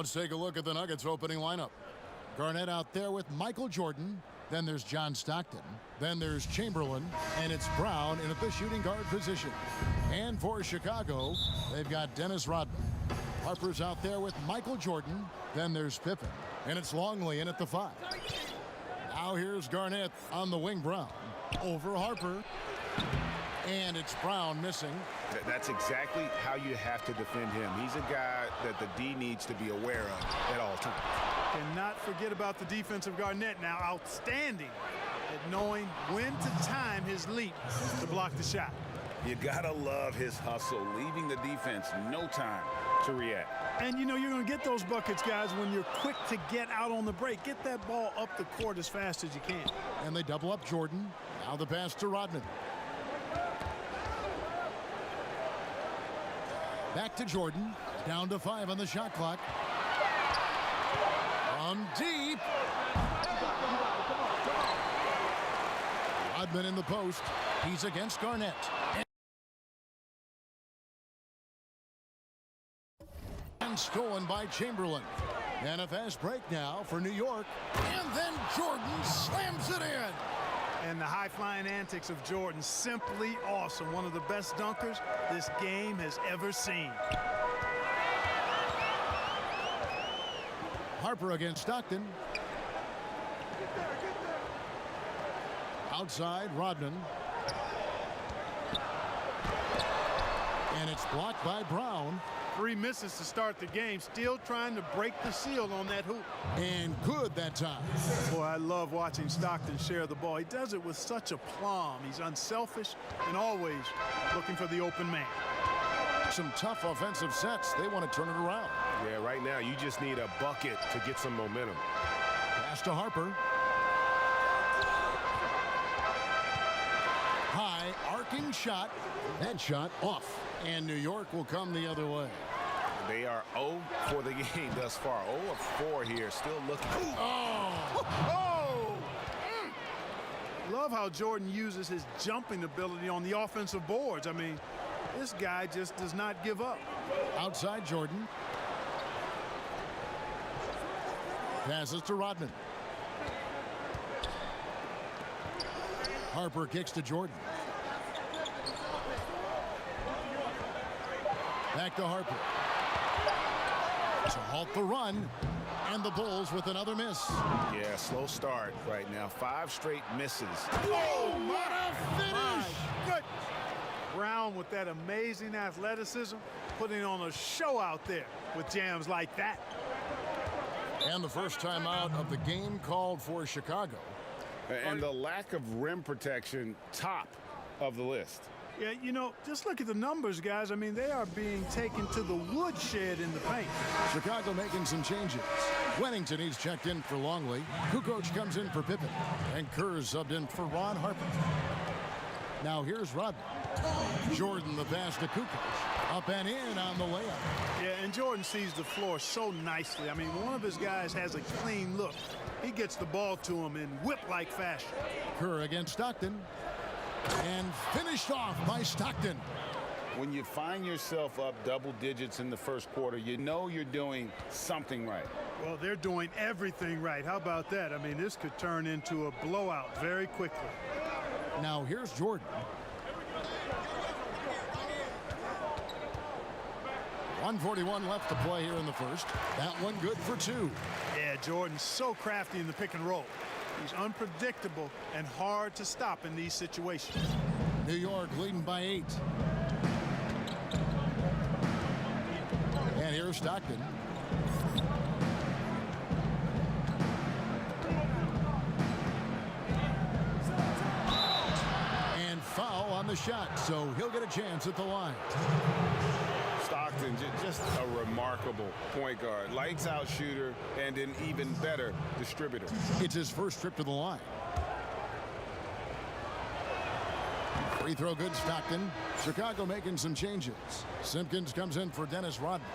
let's take a look at the Nuggets opening lineup. Garnett out there with Michael Jordan. Then there's John Stockton. Then there's Chamberlain. And it's Brown in at the shooting guard position. And for Chicago, they've got Dennis Rodman. Harper's out there with Michael Jordan. Then there's Pippen. And it's Longley in at the 5. Now here's Garnett on the wing. Brown over Harper. And it's Brown missing. That's exactly how you have to defend him. He's a guy that the D needs to be aware of at all times. Cannot forget about the defensive Garnett now. Outstanding at knowing when to time his leap to block the shot. You gotta love his hustle, leaving the defense no time to react. And you know you're going to get those buckets, guys, when you're quick to get out on the break. Get that ball up the court as fast as you can. And they double up Jordan. Now the pass to Rodman. Back to Jordan. Down to 5 on the shot clock. From deep. Rodman in the post. He's against Garnett. And stolen by Chamberlain. And a fast break now for New York. And then Jordan slams it in. And the high-flying antics of Jordan, simply awesome. One of the best dunkers this game has ever seen. Harper against Stockton. Outside, Rodman. And it's blocked by Brown. 3 misses to start the game, still trying to break the seal on that hoop. And good that time. Boy, I love watching Stockton share the ball. He does it with such aplomb. He's unselfish and always looking for the open man. Some tough offensive sets. They want to turn it around. Yeah, right now you just need a bucket to get some momentum. Pass to Harper. High arcing shot. That shot off. And New York will come the other way. They are 0 for the game thus far. 0 of 4 here, still looking. Oh! Love how Jordan uses his jumping ability on the offensive boards. I mean, this guy just does not give up. Outside Jordan. Passes to Rodman. Harper kicks to Jordan. Back to Harper. To halt the run. And the Bulls with another miss. Yeah, slow start right now. 5 straight misses. Oh, what a finish! Good. Brown with that amazing athleticism, putting on a show out there with jams like that. And the first time out of the game called for Chicago. And the lack of rim protection, top of the list. Yeah, you know, just look at the numbers, guys. I mean, they are being taken to the woodshed in the paint. Chicago making some changes. Wennington, he's checked in for Longley. Kukoc comes in for Pippen. And Kerr's subbed in for Ron Harper. Now here's Rodman. Jordan the pass to Kukoc. Up and in on the layup. Yeah, and Jordan sees the floor so nicely. I mean, one of his guys has a clean look. He gets the ball to him in whip-like fashion. Kerr against Stockton. And finished off by Stockton. When you find yourself up double digits in the first quarter, you know you're doing something right. Well, they're doing everything right. How about that? I mean, this could turn into a blowout very quickly. Now here's Jordan. .141 left to play here in the first. That one good for 2. Yeah, Jordan's so crafty in the pick and roll. He's unpredictable and hard to stop in these situations. New York leading by 8. And here's Stockton. And foul on the shot, so he'll get a chance at the line. Stockton, just a remarkable point guard. Lights out shooter and an even better distributor. It's his first trip to the line. Free throw good, Stockton. Chicago making some changes. Simpkins comes in for Dennis Rodman.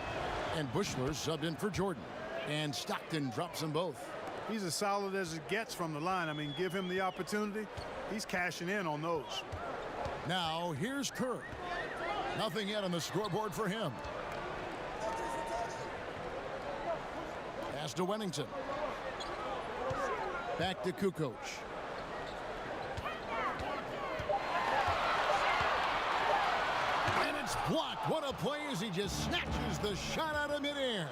And Bushler subbed in for Jordan. And Stockton drops them both. He's as solid as it gets from the line. I mean, give him the opportunity. He's cashing in on those. Now here's Kerr. Nothing yet on the scoreboard for him. pass to Wennington. Back to Kukoc. And it's blocked. What a play as he just snatches the shot out of midair.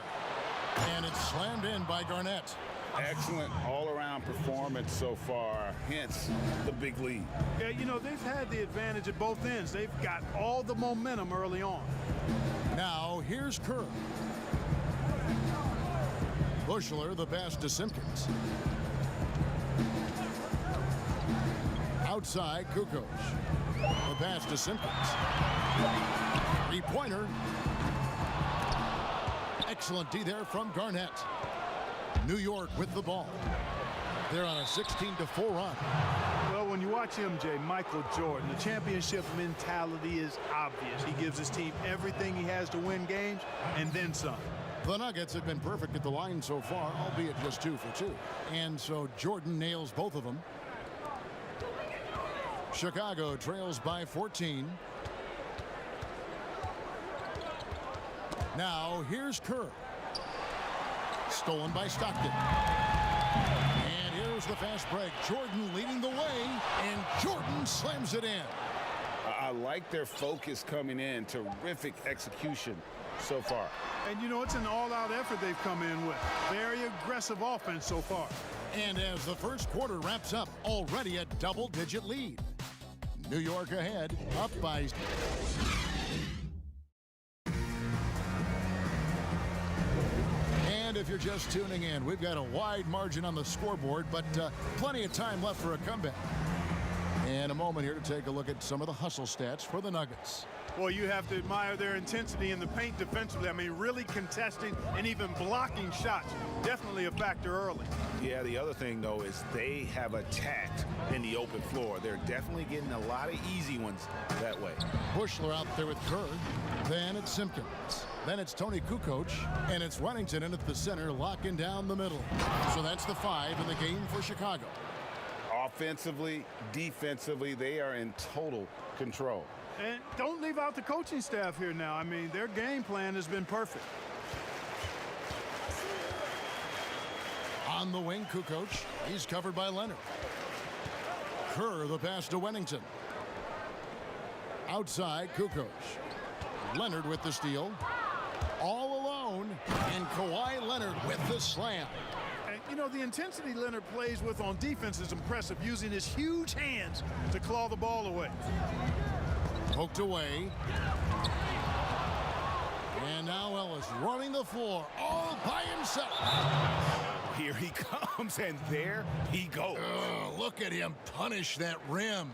And it's slammed in by Garnett. Excellent all-around performance so far, hence the big lead. Yeah, you know, they've had the advantage at both ends. They've got all the momentum early on. Now here's Kerr. Bushler the pass to Simpkins. Outside Kukoc. The pass to Simpkins. Three-pointer. Excellent D there from Garnett. New York with the ball. They're on a 16-4 run. Well, when you watch MJ, Michael Jordan, the championship mentality is obvious. He gives his team everything he has to win games and then some. The Nuggets have been perfect at the line so far, albeit just 2 for 2. And so Jordan nails both of them. Chicago trails by 14. Now here's Kerr. Stolen by Stockton. And here's the fast break. Jordan leading the way, and Jordan slams it in. I like their focus coming in. Terrific execution so far. And, you know, it's an all-out effort they've come in with. Very aggressive offense so far. And as the first quarter wraps up, already a double-digit lead. New York ahead, up by... And if you're just tuning in, we've got a wide margin on the scoreboard, but plenty of time left for a comeback. And a moment here to take a look at some of the hustle stats for the Nuggets. Well, you have to admire their intensity in the paint defensively. I mean, really contesting and even blocking shots. Definitely a factor early. Yeah, the other thing, though, is they have attacked in the open floor. They're definitely getting a lot of easy ones that way. Bushler out there with Kerr. Then it's Simpkins. Then it's Tony Kukoc. And it's Wennington in at the center, locking down the middle. So that's the 5 in the game for Chicago. Offensively, defensively, they are in total control. And don't leave out the coaching staff here now. I mean, their game plan has been perfect. On the wing, Kukoc. He's covered by Leonard. Kerr the pass to Wennington. Outside, Kukoc. Leonard with the steal. All alone. And Kawhi Leonard with the slam. And, you know, the intensity Leonard plays with on defense is impressive, using his huge hands to claw the ball away. Poked away. And now Ellis running the floor all by himself. Here he comes, and there he goes. Look at him punish that rim.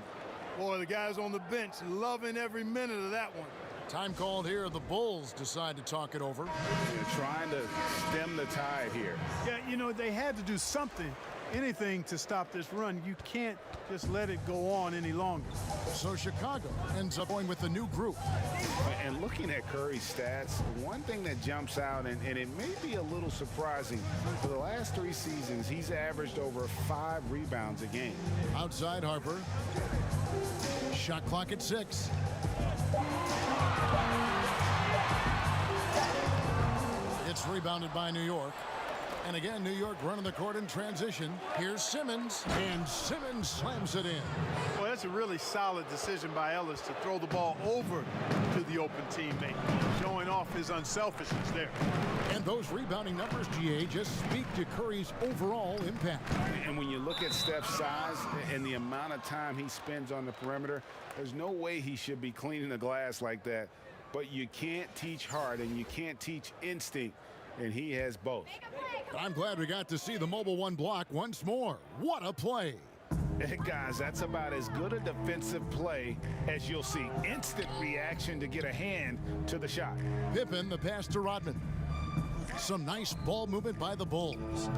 Boy, the guys on the bench loving every minute of that one. Time called here. The Bulls decide to talk it over. They're trying to stem the tide here. Yeah, you know, they had to do something, anything to stop this run. You can't just let it go on any longer. So Chicago ends up going with the new group. And looking at Curry's stats, one thing that jumps out, and it may be a little surprising, for the last 3 seasons, he's averaged over 5 rebounds a game. Outside Harper. Shot clock at 6. It's rebounded by New York. And again, New York running the court in transition. Here's Simmons, and Simmons slams it in. Well, that's a really solid decision by Ellis to throw the ball over to the open teammate, showing off his unselfishness there. And those rebounding numbers, GA, just speak to Curry's overall impact. And when you look at Steph's size and the amount of time he spends on the perimeter, there's no way he should be cleaning the glass like that. But you can't teach heart and you can't teach instinct, and he has both. I'm glad we got to see the Mobile One block once more. What a play. Hey, guys, that's about as good a defensive play as you'll see. Instant reaction to get a hand to the shot. Pippen the pass to Rodman. Some nice ball movement by the Bulls.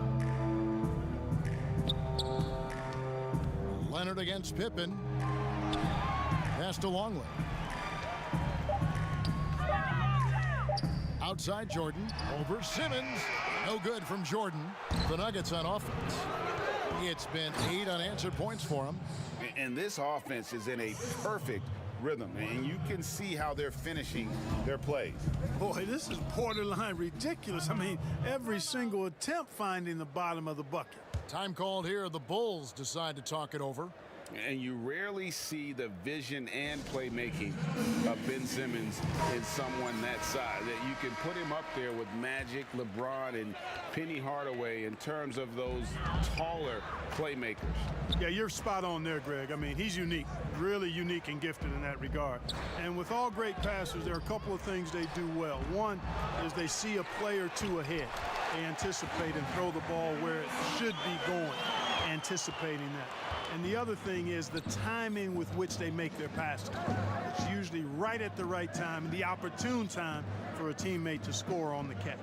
Leonard against Pippen. Pass to Longley. Outside Jordan. Over Simmons. No good from Jordan. The Nuggets on offense. It's been 8 unanswered points for him. And this offense is in a perfect rhythm, and you can see how they're finishing their plays. Boy, this is borderline ridiculous. I mean, every single attempt finding the bottom of the bucket. Time called here. The Bulls decide to talk it over. And you rarely see the vision and playmaking of Ben Simmons in someone that size. That you can put him up there with Magic, LeBron, and Penny Hardaway in terms of those taller playmakers. Yeah, you're spot on there, Greg. I mean, he's unique, really unique and gifted in that regard. And with all great passers, there are a couple of things they do well. One is they see a play or two ahead. They anticipate and throw the ball where it should be going, anticipating that. And the other thing is the timing with which they make their passes. It's usually right at the right time, the opportune time for a teammate to score on the catch.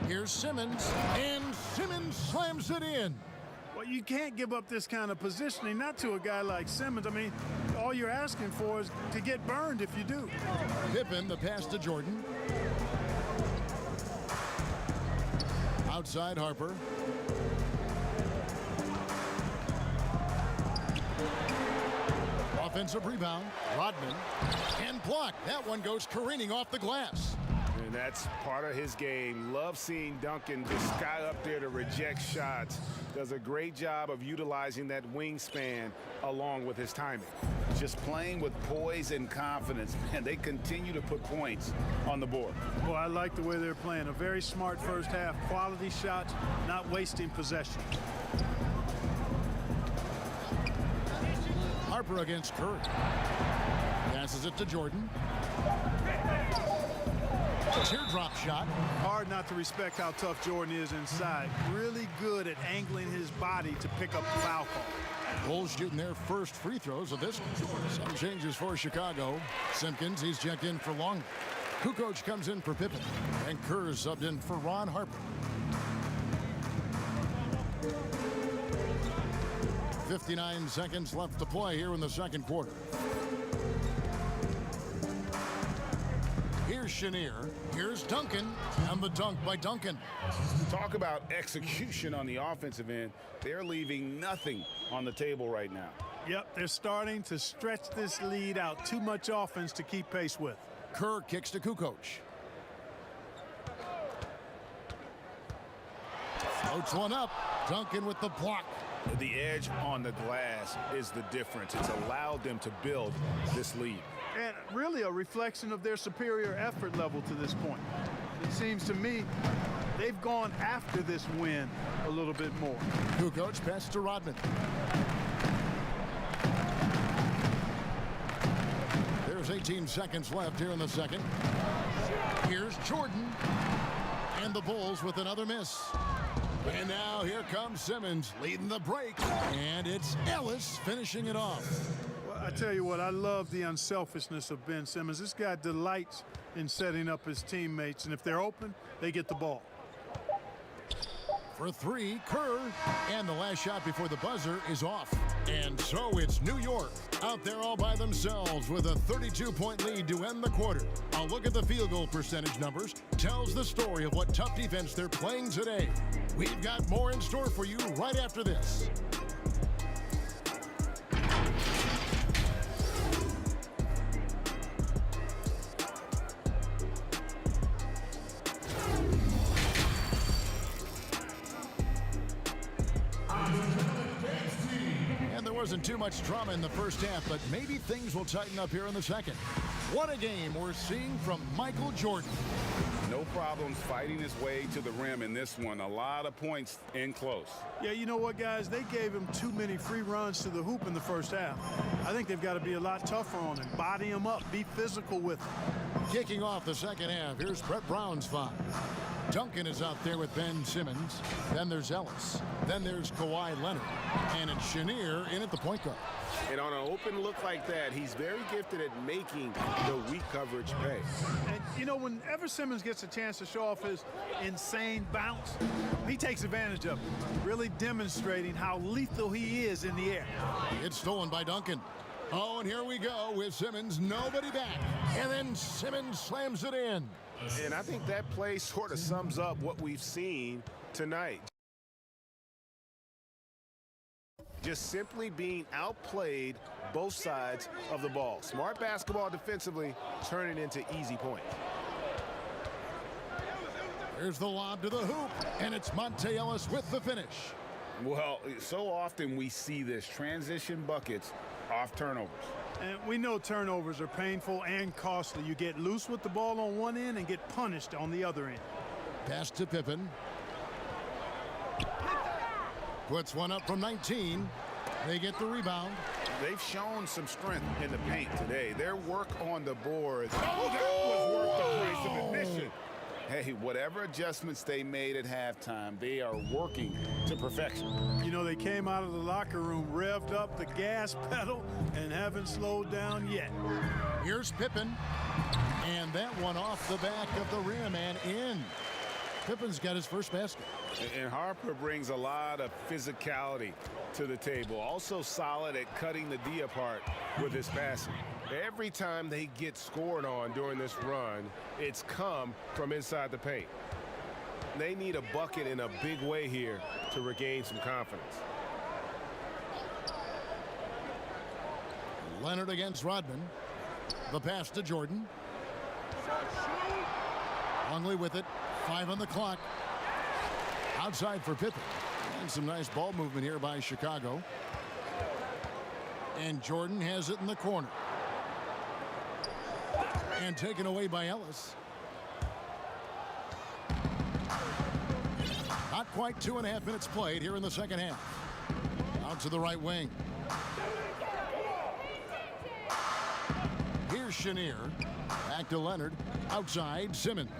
Here's Simmons, and Simmons slams it in. Well, you can't give up this kind of positioning, not to a guy like Simmons. I mean, all you're asking for is to get burned if you do. Pippen, the pass to Jordan. Outside Harper. Offensive rebound. Rodman. And blocked. That one goes careening off the glass. And that's part of his game. Love seeing Duncan, this guy up there to reject shots. Does a great job of utilizing that wingspan along with his timing. Just playing with poise and confidence, and they continue to put points on the board. Well, I like the way they're playing. A very smart first half. Quality shots, not wasting possession. Harper against Curry. Passes it to Jordan. Teardrop shot. Hard not to respect how tough Jordan is inside. Really good at angling his body to pick up the foul call. Bulls shooting their first free throws of this one. Some changes for Chicago. Simpkins, he's checked in for Longley. Kukoc comes in for Pippen. And Kerr subbed in for Ron Harper. 59 seconds left to play here in the second quarter. Here's Chenier. Here's Duncan. And the dunk by Duncan. Talk about execution on the offensive end. They're leaving nothing on the table right now. Yep, they're starting to stretch this lead out. Too much offense to keep pace with. Kerr kicks to Kukoc. Floats one up. Duncan with the block. The edge on the glass is the difference. It's allowed them to build this lead. And really a reflection of their superior effort level to this point. It seems to me they've gone after this win a little bit more. Kukoc pass to Rodman. There's 18 seconds left here in the second. Here's Jordan. And the Bulls with another miss. And now here comes Simmons leading the break. And it's Ellis finishing it off. Well, I tell you what, I love the unselfishness of Ben Simmons. This guy delights in setting up his teammates. And if they're open, they get the ball. For three, Kerr. And the last shot before the buzzer is off. And so it's New York out there all by themselves with a 32-point lead to end the quarter. A look at the field goal percentage numbers tells the story of what tough defense they're playing today. We've got more in store for you right after this. Wasn't too much drama in the first half, but maybe things will tighten up here in the second. What a game we're seeing from Michael Jordan. No problems fighting his way to the rim in this one. A lot of points in close. Yeah, you know what, guys? They gave him too many free runs to the hoop in the first half. I think they've got to be a lot tougher on him. Body him up. Be physical with him. Kicking off the second half, here's Brett Brown's five. Duncan is out there with Ben Simmons. Then there's Ellis. Then there's Kawhi Leonard. And it's Chenier in at the point guard. And on an open look like that, he's very gifted at making the weak coverage pay. And, you know, whenever Simmons gets a chance to show off his insane bounce, he takes advantage of it, really demonstrating how lethal he is in the air. It's stolen by Duncan. Oh, and here we go with Simmons, nobody back. And then Simmons slams it in. And I think that play sort of sums up what we've seen tonight. just simply being outplayed both sides of the ball. Smart basketball defensively, turning into easy points. Here's the lob to the hoop, and it's Monte Ellis with the finish. Well, so often we see this, transition buckets off turnovers. And we know turnovers are painful and costly. You get loose with the ball on one end and get punished on the other end. Pass to Pippen. Puts one up from 19. They get the rebound. They've shown some strength in the paint today. Their work on the boards. Oh, that was worth the price of admission. Hey, whatever adjustments they made at halftime, they are working to perfection. You know, they came out of the locker room, revved up the gas pedal, and haven't slowed down yet. Here's Pippen. And that one off the back of the rim and in. Pippen's got his first basket. And Harper brings a lot of physicality to the table. Also solid at cutting the D apart with his passing. Every time they get scored on during this run, it's come from inside the paint. They need a bucket in a big way here to regain some confidence. Leonard against Rodman. The pass to Jordan. Longley with it. 5 on the clock. Outside for Pippen. And some nice ball movement here by Chicago. And Jordan has it in the corner. And taken away by Ellis. Not quite 2.5 minutes played here in the second half. Out to the right wing. Here's Chenier. Back to Leonard. Outside, Simmons.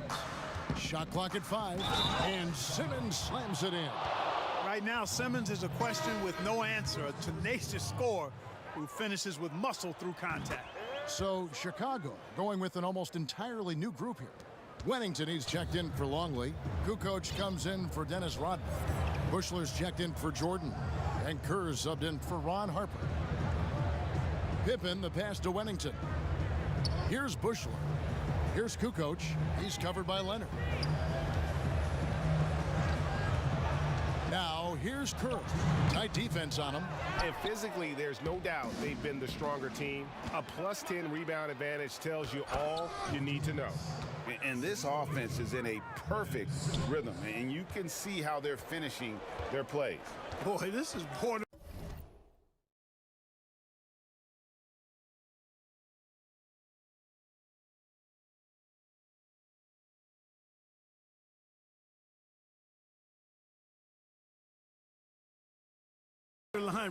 Shot clock at 5. And Simmons slams it in. Right now, Simmons is a question with no answer. A tenacious scorer who finishes with muscle through contact. So Chicago going with an almost entirely new group here. Wennington, he's checked in for Longley. Kukoc comes in for Dennis Rodman. Bushler's checked in for Jordan. And Kerr subbed in for Ron Harper. Pippen, the pass to Wennington. Here's Bushler. Here's Kukoc. He's covered by Leonard. Now, here's Kerr. Tight defense on him. And physically, there's no doubt they've been the stronger team. A plus 10 rebound advantage tells you all you need to know. And this offense is in a perfect rhythm. And you can see how they're finishing their plays. Boy, this is borderline.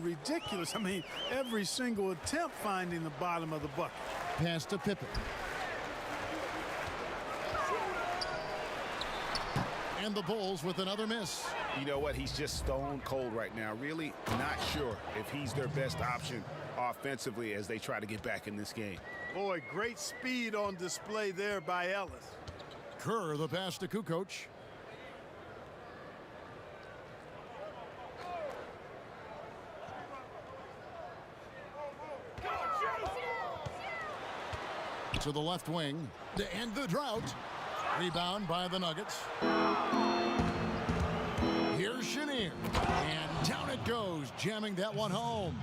Ridiculous. I mean, every single attempt finding the bottom of the bucket. Pass to Pippen. And the Bulls with another miss. You know what? He's just stone cold right now. Really not sure if he's their best option offensively as they try to get back in this game. Boy, great speed on display there by Ellis. Kerr, the pass to Kukoc. To the left wing to end the drought. Rebound by the Nuggets. Here's Chenier. And down it goes, jamming that one home.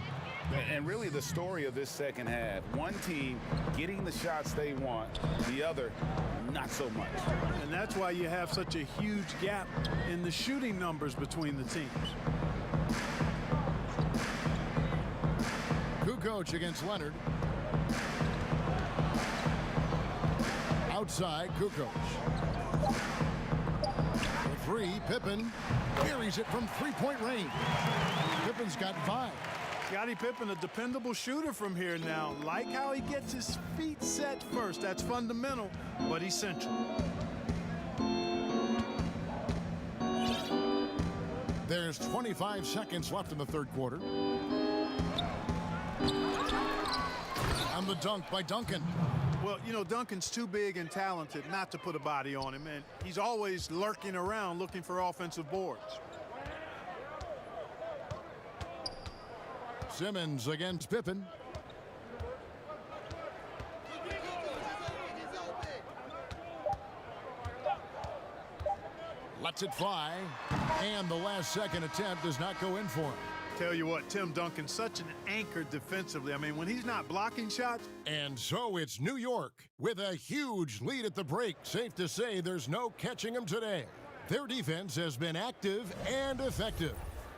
And really the story of this second half, one team getting the shots they want, the other not so much. And that's why you have such a huge gap in the shooting numbers between the teams. Kukoc against Leonard. Outside, Kukoc. The 3, Pippen buries it from 3-point range. Pippen's got 5. Scottie Pippen, a dependable shooter from here now. Like how he gets his feet set first. That's fundamental, but essential. There's 25 seconds left in the third quarter. And the dunk by Duncan. Well, you know, Duncan's too big and talented not to put a body on him, and he's always lurking around looking for offensive boards. Simmons against Pippen. Lets it fly, and the last second attempt does not go in for him. Tell you what, Tim Duncan's such an anchor defensively. I mean, when he's not blocking shots. And so it's New York with a huge lead at the break. Safe to say there's no catching them today. Their defense has been active and effective.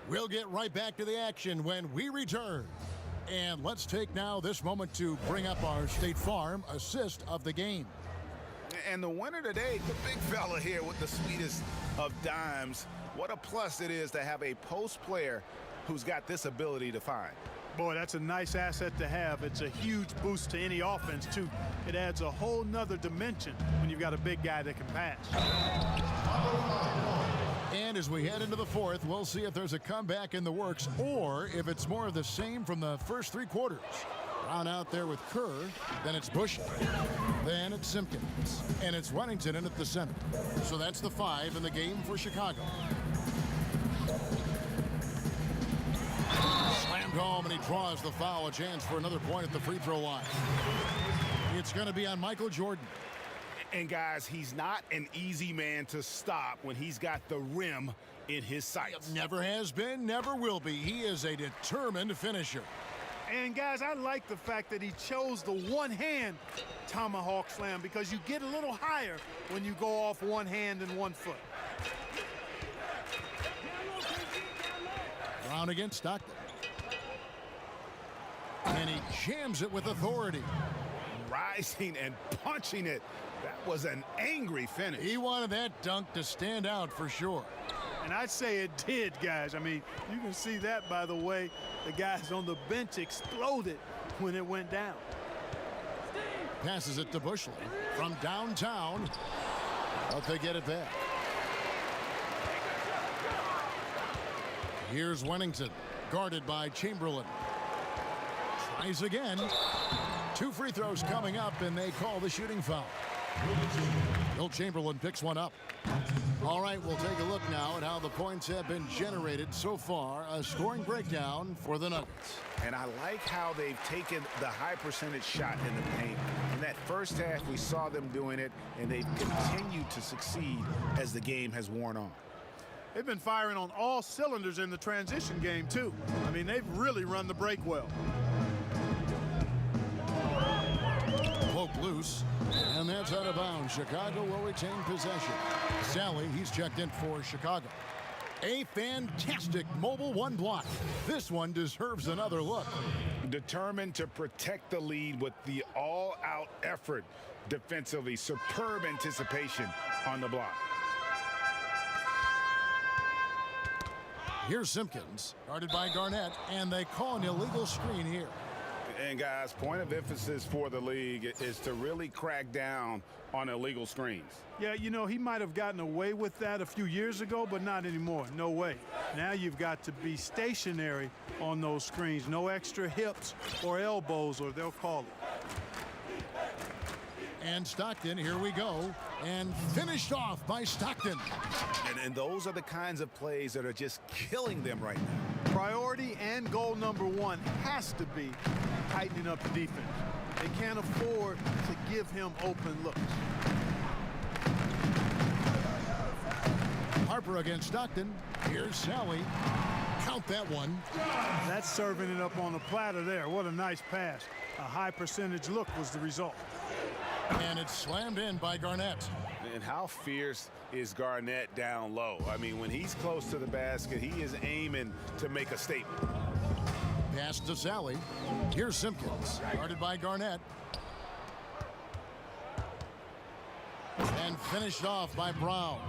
We'll get right back to the action when we return. And let's take now this moment to bring up our State Farm assist of the game. And the winner today, the big fella here with the sweetest of dimes. What a plus it is to have a post player who's got this ability to find. Boy, that's a nice asset to have. It's a huge boost to any offense, too. It adds a whole nother dimension when you've got a big guy that can pass. And as we head into the fourth, we'll see if there's a comeback in the works or if it's more of the same from the first three quarters. Brown out there with Kerr, then it's Bush, then it's Simpkins, and it's Wennington in at the center. So that's the 5 in the game for Chicago. Slammed home, and he draws the foul. A chance for another point at the free throw line. It's going to be on Michael Jordan. And guys, he's not an easy man to stop when he's got the rim in his sights. Never has been, never will be. He is a determined finisher. And guys, I like the fact that he chose the one-hand tomahawk slam because you get a little higher when you go off one hand and 1 foot. Brown against Stockton. And he jams it with authority. Rising and punching it. That was an angry finish. He wanted that dunk to stand out for sure. And I'd say it did, guys. I mean, you can see that by the way the guys on the bench exploded when it went down. Passes it to Bushley from downtown. But they get it back. Here's Wennington, guarded by Chamberlain. Tries again. 2 free throws coming up, and they call the shooting foul. Will Chamberlain picks one up. All right, we'll take a look now at how the points have been generated so far. A scoring breakdown for the Nuggets. And I like how they've taken the high percentage shot in the paint. In that first half, we saw them doing it, and they've continued to succeed as the game has worn on. They've been firing on all cylinders in the transition game, too. I mean, they've really run the break well. Poke loose, and that's out of bounds. Chicago will retain possession. Sally, he's checked in for Chicago. A fantastic mobile 1 block. This one deserves another look. Determined to protect the lead with the all-out effort defensively. Superb anticipation on the block. Here's Simpkins, guarded by Garnett, and they call an illegal screen here. And guys, point of emphasis for the league is to really crack down on illegal screens. Yeah, you know, he might have gotten away with that a few years ago, but not anymore. No way. Now you've got to be stationary on those screens. No extra hips or elbows, or they'll call it. And Stockton, here we go, and finished off by Stockton. And those are the kinds of plays that are just killing them right now. Priority and goal number 1 has to be tightening up the defense. They can't afford to give him open looks. Harper against Stockton. Here's Sally. Count that one. That's serving it up on the platter there. What a nice pass. A high percentage look was the result. And it's slammed in by Garnett. And how fierce is Garnett down low? I mean, when he's close to the basket, he is aiming to make a statement. Pass to Sally. Here's Simpkins, guarded by Garnett. And finished off by Brown.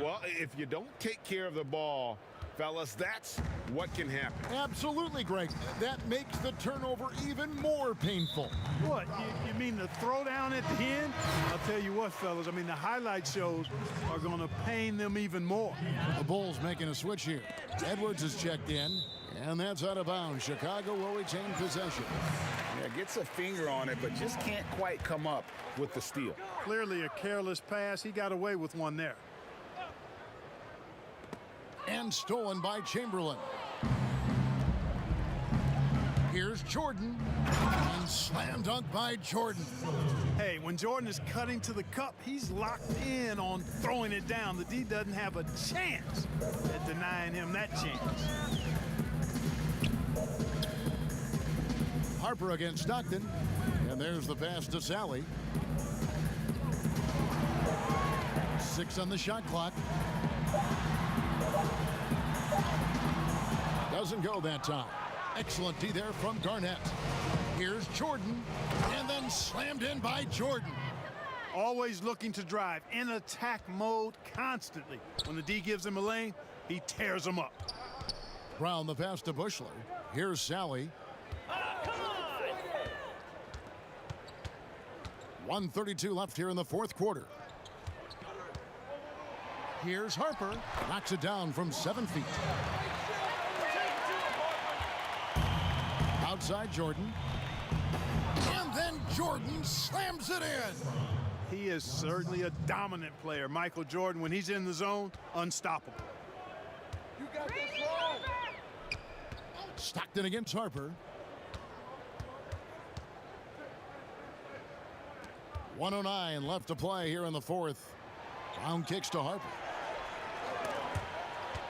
Well, if you don't take care of the ball, fellas, that's what can happen. Absolutely, Greg. That makes the turnover even more painful. What, you mean the throwdown at the end? I'll tell you what, fellas, I mean, the highlight shows are going to pain them even more. The Bulls making a switch here. Edwards is checked in, and that's out of bounds. Chicago will retain possession. Yeah, gets a finger on it, but just can't quite come up with the steal. Clearly a careless pass. He got away with one there. And stolen by Chamberlain. Here's Jordan. And slam dunk by Jordan. Hey, when Jordan is cutting to the cup, he's locked in on throwing it down. The D doesn't have a chance at denying him that chance. Harper against Stockton. And there's the pass to Sally. 6 on the shot clock. Doesn't go that time. Excellent D there from Garnett. Here's Jordan. And then slammed in by Jordan. Always looking to drive in attack mode constantly. When the D gives him a lane, he tears him up. Brown the pass to Bushler. Here's Sally. 1:32 left here in the fourth quarter. Here's Harper. Knocks it down from 7 feet. Outside Jordan. And then Jordan slams it in. He is certainly a dominant player. Michael Jordan, when he's in the zone, unstoppable. You got this wrong. Stockton against Harper. 1:09 left to play here in the fourth. Brown kicks to Harper.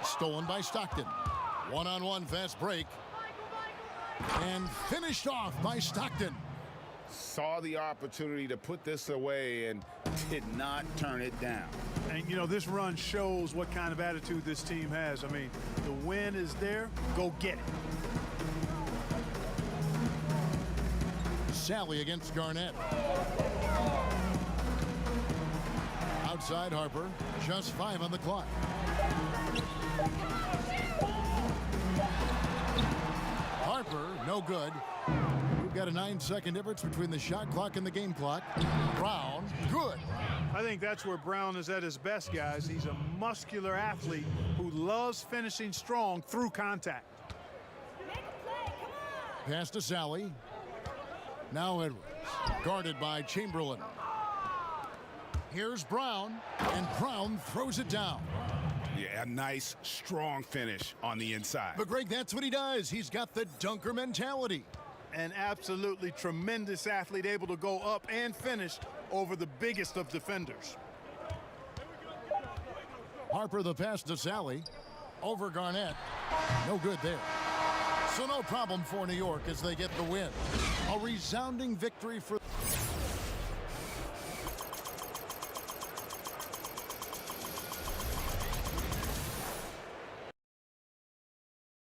Stolen by Stockton. One-on-one fast break. And finished off by Stockton. Saw the opportunity to put this away and did not turn it down. And, you know, this run shows what kind of attitude this team has. I mean, the win is there. Go get it. Sally against Garnett. Outside Harper. Just 5 on the clock. Harper, no good. We've got a 9-second difference between the shot clock and the game clock. Brown, good. I think that's where Brown is at his best, guys. He's a muscular athlete who loves finishing strong through contact. Pass to Sally. Now Edwards, guarded by Chamberlain. Here's Brown, and Brown throws it down. Yeah, a nice, strong finish on the inside. But Greg, that's what he does. He's got the dunker mentality. An absolutely tremendous athlete, able to go up and finish over the biggest of defenders. Harper the pass to Sally. Over Garnett. No good there. So no problem for New York as they get the win. A resounding victory for...